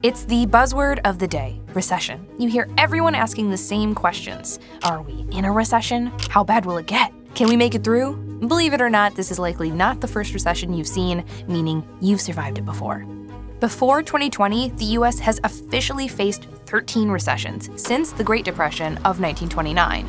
It's the buzzword of the day, recession. You hear everyone asking the same questions. Are we in a recession? How bad will it get? Can we make it through? Believe it or not, this is likely not the first recession you've seen, meaning you've survived it before. Before 2020, the US has officially faced 13 recessions since the Great Depression of 1929.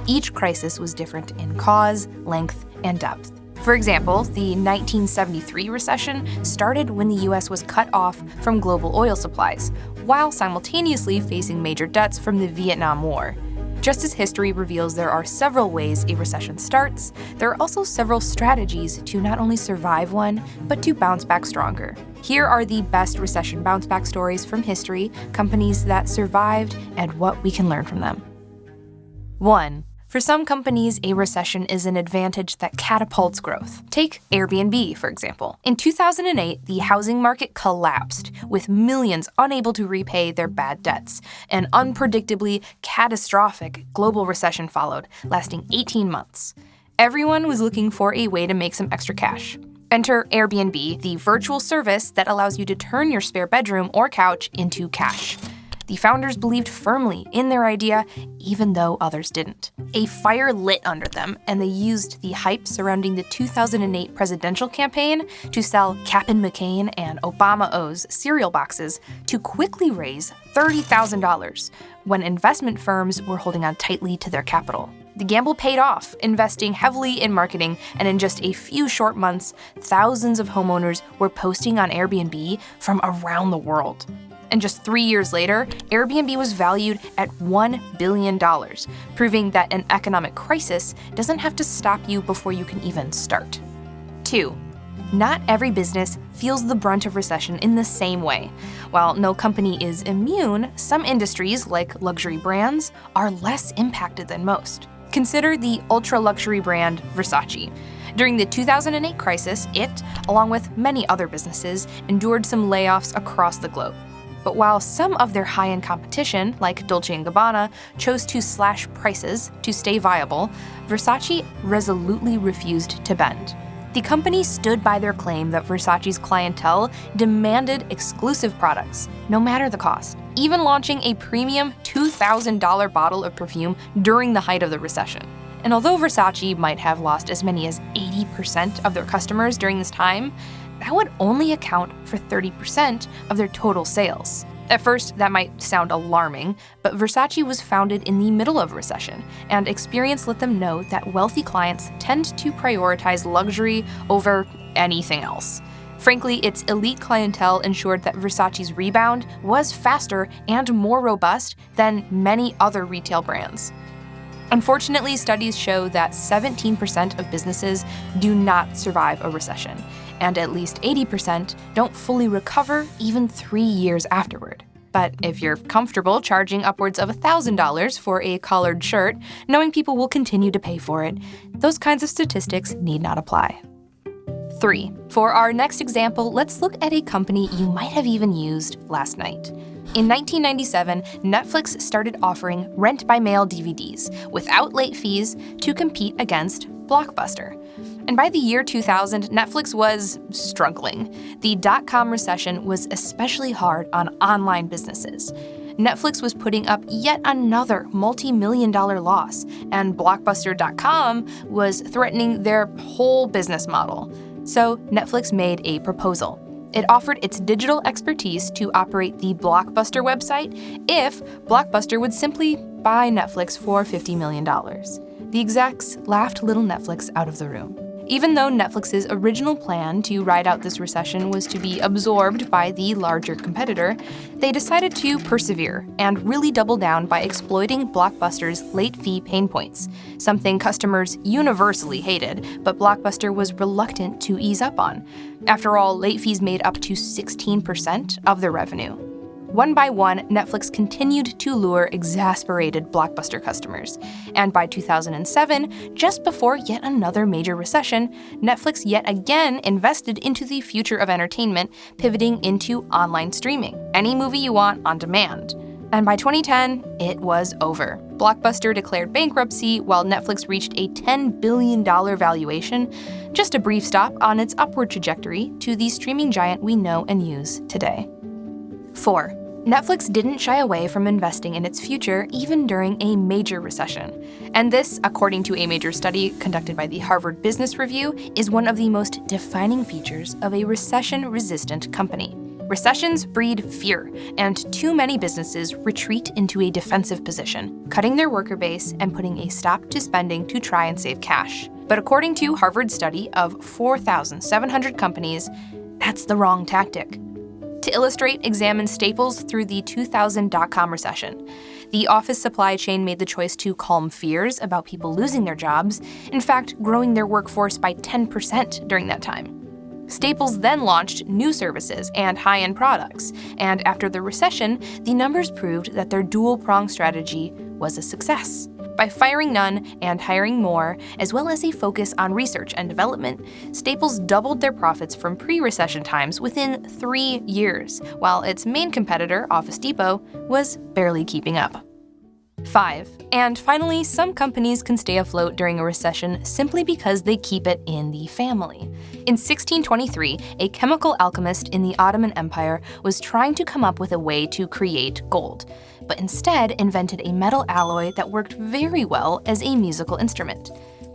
Each crisis was different in cause, length, and depth. For example, the 1973 recession started when the US was cut off from global oil supplies, while simultaneously facing major debts from the Vietnam War. Just as history reveals there are several ways a recession starts, there are also several strategies to not only survive one, but to bounce back stronger. Here are the best recession bounce back stories from history, companies that survived, and what we can learn from them. 1. For some companies, a recession is an advantage that catapults growth. Take Airbnb, for example. In 2008, the housing market collapsed, with millions unable to repay their bad debts. An unpredictably catastrophic global recession followed, lasting 18 months. Everyone was looking for a way to make some extra cash. Enter Airbnb, the virtual service that allows you to turn your spare bedroom or couch into cash. The founders believed firmly in their idea, even though others didn't. A fire lit under them, and they used the hype surrounding the 2008 presidential campaign to sell Cap'n McCain and Obama O's cereal boxes to quickly raise $30,000 when investment firms were holding on tightly to their capital. The gamble paid off, investing heavily in marketing, and in just a few short months, thousands of homeowners were posting on Airbnb from around the world. And just 3 years later, Airbnb was valued at $1 billion, proving that an economic crisis doesn't have to stop you before you can even start. 2. Not every business feels the brunt of recession in the same way. While no company is immune, some industries, like luxury brands, are less impacted than most. Consider the ultra-luxury brand Versace. During the 2008 crisis, it, along with many other businesses, endured some layoffs across the globe. But while some of their high-end competition, like Dolce & Gabbana, chose to slash prices to stay viable, Versace resolutely refused to bend. The company stood by their claim that Versace's clientele demanded exclusive products, no matter the cost, even launching a premium $2,000 bottle of perfume during the height of the recession. And although Versace might have lost as many as 80% of their customers during this time, that would only account for 30% of their total sales. At first, that might sound alarming, but Versace was founded in the middle of a recession, and experience let them know that wealthy clients tend to prioritize luxury over anything else. Frankly, its elite clientele ensured that Versace's rebound was faster and more robust than many other retail brands. Unfortunately, studies show that 17% of businesses do not survive a recession, and at least 80% don't fully recover even 3 years afterward. But if you're comfortable charging upwards of $1,000 for a collared shirt, knowing people will continue to pay for it, those kinds of statistics need not apply. 3. For our next example, let's look at a company you might have even used last night. In 1997, Netflix started offering rent-by-mail DVDs without late fees to compete against Blockbuster. And by the year 2000, Netflix was struggling. The dot-com recession was especially hard on online businesses. Netflix was putting up yet another multi-million-dollar loss, and Blockbuster.com was threatening their whole business model. So Netflix made a proposal. It offered its digital expertise to operate the Blockbuster website if Blockbuster would simply buy Netflix for $50 million. The execs laughed little Netflix out of the room. Even though Netflix's original plan to ride out this recession was to be absorbed by the larger competitor, they decided to persevere and really double down by exploiting Blockbuster's late fee pain points, something customers universally hated, but Blockbuster was reluctant to ease up on. After all, late fees made up to 16% of their revenue. One by one, Netflix continued to lure exasperated Blockbuster customers. And by 2007, just before yet another major recession, Netflix yet again invested into the future of entertainment, pivoting into online streaming. Any movie you want on demand. And by 2010, it was over. Blockbuster declared bankruptcy while Netflix reached a $10 billion valuation, just a brief stop on its upward trajectory to the streaming giant we know and use today. 4. Netflix didn't shy away from investing in its future even during a major recession. And this, according to a major study conducted by the Harvard Business Review, is one of the most defining features of a recession-resistant company. Recessions breed fear, and too many businesses retreat into a defensive position, cutting their worker base and putting a stop to spending to try and save cash. But according to Harvard's study of 4,700 companies, that's the wrong tactic. To illustrate, examine Staples through the 2000 dot-com recession. The office supply chain made the choice to calm fears about people losing their jobs, in fact, growing their workforce by 10% during that time. Staples then launched new services and high-end products, and after the recession, the numbers proved that their dual-pronged strategy was a success. By firing none and hiring more, as well as a focus on research and development, Staples doubled their profits from pre-recession times within 3 years, while its main competitor, Office Depot, was barely keeping up. 5. And finally, some companies can stay afloat during a recession simply because they keep it in the family. In 1623, a chemical alchemist in the Ottoman Empire was trying to come up with a way to create gold, but instead invented a metal alloy that worked very well as a musical instrument.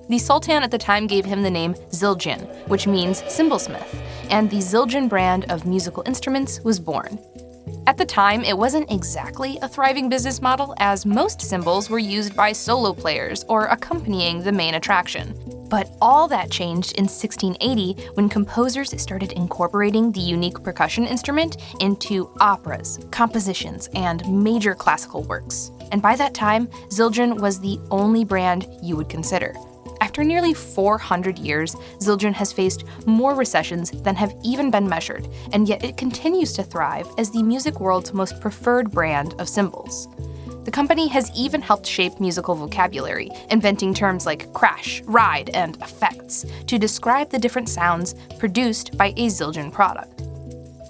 The Sultan at the time gave him the name Zildjian, which means cymbalsmith, and the Zildjian brand of musical instruments was born. At the time, it wasn't exactly a thriving business model, as most cymbals were used by solo players or accompanying the main attraction. But all that changed in 1680 when composers started incorporating the unique percussion instrument into operas, compositions, and major classical works. And by that time, Zildjian was the only brand you would consider. After nearly 400 years, Zildjian has faced more recessions than have even been measured, and yet it continues to thrive as the music world's most preferred brand of cymbals. The company has even helped shape musical vocabulary, inventing terms like crash, ride, and effects to describe the different sounds produced by a Zildjian product.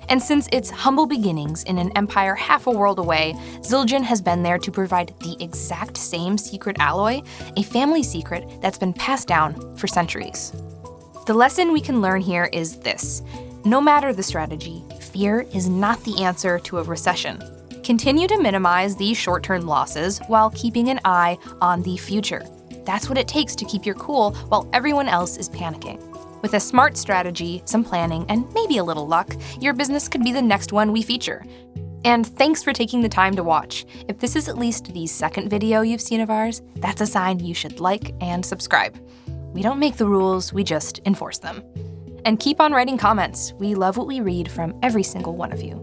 And since its humble beginnings in an empire half a world away, Zildjian has been there to provide the exact same secret alloy, a family secret that's been passed down for centuries. The lesson we can learn here is this: no matter the strategy, fear is not the answer to a recession. Continue to minimize these short-term losses while keeping an eye on the future. That's what it takes to keep your cool while everyone else is panicking. With a smart strategy, some planning, and maybe a little luck, your business could be the next one we feature. And thanks for taking the time to watch. If this is at least the second video you've seen of ours, that's a sign you should like and subscribe. We don't make the rules, we just enforce them. And keep on writing comments. We love what we read from every single one of you.